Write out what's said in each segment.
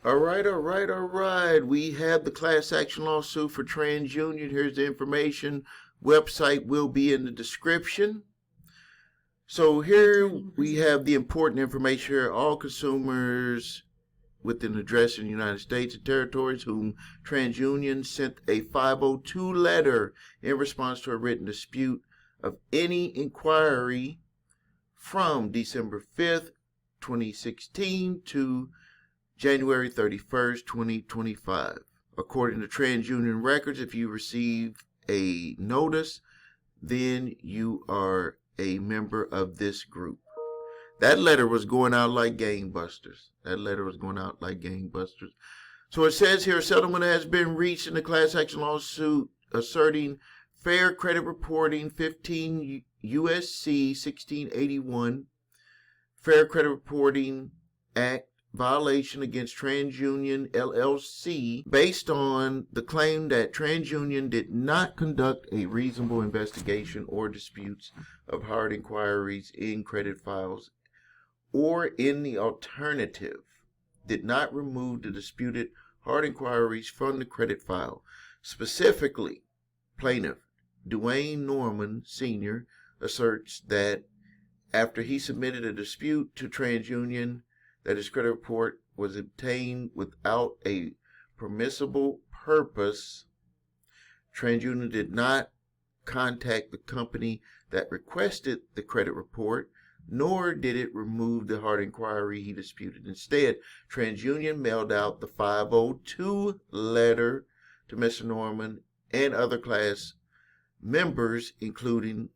All right. We have the class action lawsuit for TransUnion. Here's the information. Website will be in the description. So here we have the important information here. All consumers with an address in the United States and territories whom TransUnion sent a 502 letter in response to a written dispute of any inquiry from December 5th, 2016 to January 31st, 2025. According to TransUnion records, if you receive a notice, then you are a member of this group. That letter was going out like gangbusters. So it says here, a settlement has been reached in the class action lawsuit asserting Fair Credit Reporting 15 USC 1681 Fair Credit Reporting Act violation against TransUnion LLC based on the claim that TransUnion did not conduct a reasonable investigation or disputes of hard inquiries in credit files, or in the alternative, did not remove the disputed hard inquiries from the credit file. Specifically, plaintiff Dwayne Norman Sr. asserts that after he submitted a dispute to TransUnion, that his credit report was obtained without a permissible purpose, TransUnion did not contact the company that requested the credit report, nor did it remove the hard inquiry he disputed. Instead, TransUnion mailed out the 502 letter to Mr. Norman and other class members, including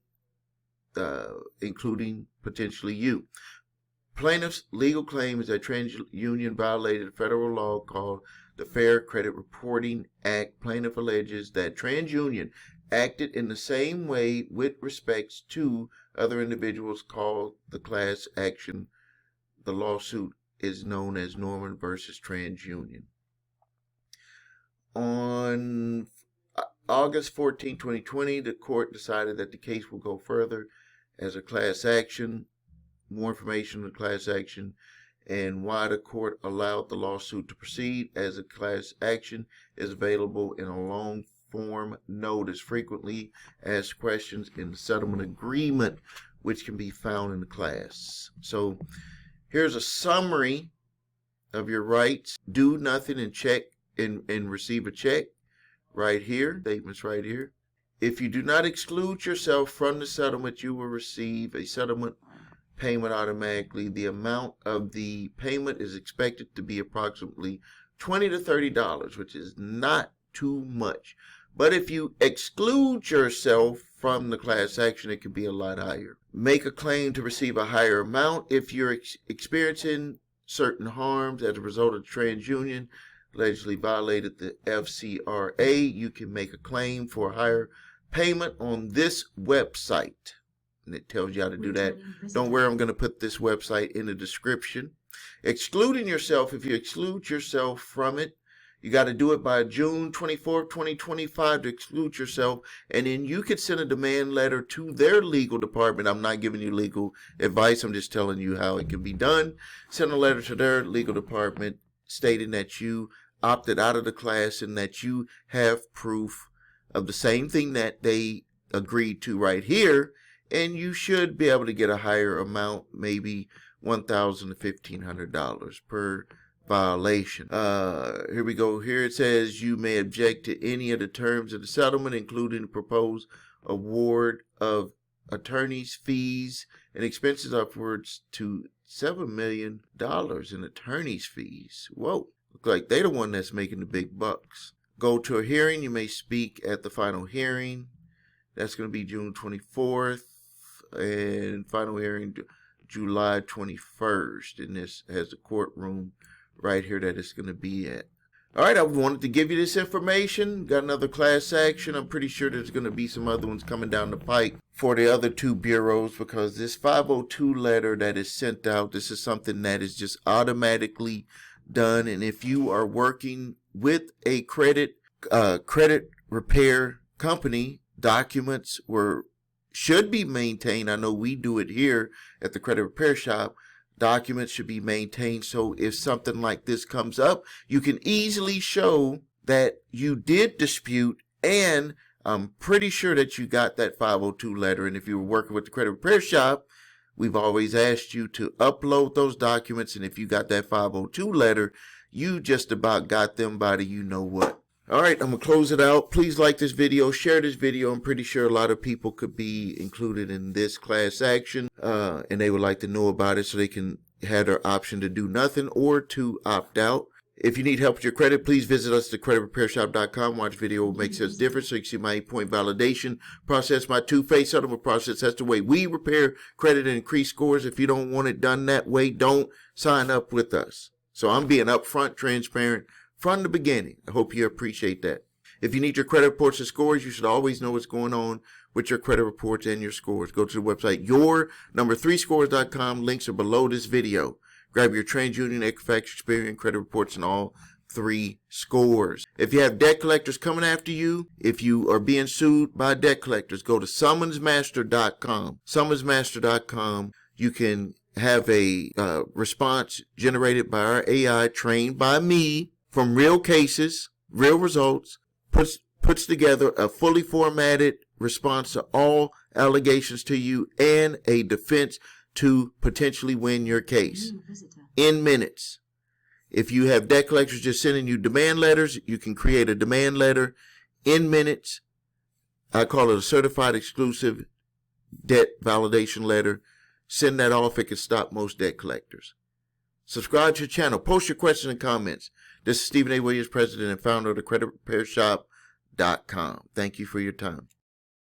potentially you. Plaintiff's legal claim is that TransUnion violated a federal law called the Fair Credit Reporting Act. Plaintiff alleges that TransUnion acted in the same way with respects to other individuals called the class action. The lawsuit is known as Norman versus TransUnion. On August 14, 2020, the court decided that the case will go further as a class action. More information on the class action and why the court allowed the lawsuit to proceed as a class action is available in a long form notice, frequently asked questions in the settlement agreement, which can be found in the class. So here's a summary of your rights. Do nothing and check and receive a check right here. Statements right here. If you do not exclude yourself from the settlement, you will receive a settlement payment automatically. The amount of the payment is expected to be approximately $20 to $30, which is not too much. But if you exclude yourself from the class action, it can be a lot higher. Make a claim to receive a higher amount. If you're experiencing certain harms as a result of TransUnion allegedly violated the FCRA, you can make a claim for a higher payment on this website. And it tells you how to do that. Don't worry, I'm going to put this website in the description. Excluding yourself, if you exclude yourself from it, you got to do it by June 24th, 2025 to exclude yourself. And then you could send a demand letter to their legal department. I'm not giving you legal advice. I'm just telling you how it can be done. Send a letter to their legal department stating that you opted out of the class and that you have proof of the same thing that they agreed to right here. And you should be able to get a higher amount, maybe $1,000 to $1,500 per violation. Here we go. Here it says you may object to any of the terms of the settlement, including the proposed award of attorney's fees and expenses upwards to $7 million in attorney's fees. Whoa. Look like they're the one that's making the big bucks. Go to a hearing. You may speak at the final hearing. That's going to be June 24th. And final hearing July 21st. And this has the courtroom right here that it's going to be at. All right, I wanted to give you this information. Got another class action. I'm pretty sure there's going to be some other ones coming down the pike for the other two bureaus, because this 502 letter that is sent out, this is something that is just automatically done. And if you are working with a credit repair company, documents should be maintained. I know we do it here at the credit repair shop. documents should be maintained. So if something like this comes up, you can easily show that you did dispute, and I'm pretty sure that you got that 502 letter. And if you were working with the credit repair shop, we've always asked you to upload those documents. And if you got that 502 letter, you just about got them by the you know what. All right, I'm going to close it out. Please like this video, share this video. I'm pretty sure a lot of people could be included in this class action, and they would like to know about it so they can have their option to do nothing or to opt out. If you need help with your credit, please visit us at creditrepairshop.com. Watch video what makes us different so you can see my 8-point validation process, my two-phase settlement process. That's the way we repair credit and increase scores. If you don't want it done that way, don't sign up with us. So I'm being upfront, transparent from the beginning. I hope you appreciate that. If you need your credit reports and scores, you should always know what's going on with your credit reports and your scores. Go to the website your3scores.com. Links are below this video. Grab your TransUnion, Equifax, Experian credit reports and all 3 scores. If you have debt collectors coming after you, if you are being sued by debt collectors, go to summonsmaster.com. Summonsmaster.com. You can have a response generated by our AI, trained by me, from real cases, real results, puts together a fully formatted response to all allegations to you and a defense to potentially win your case in minutes. If you have debt collectors just sending you demand letters, you can create a demand letter in minutes. I call it a certified exclusive debt validation letter. Send that off. It can stop most debt collectors. Subscribe to the channel. Post your questions and comments. This is Stephen A. Williams, President and founder of the creditrepairshop.com. Thank you for your time.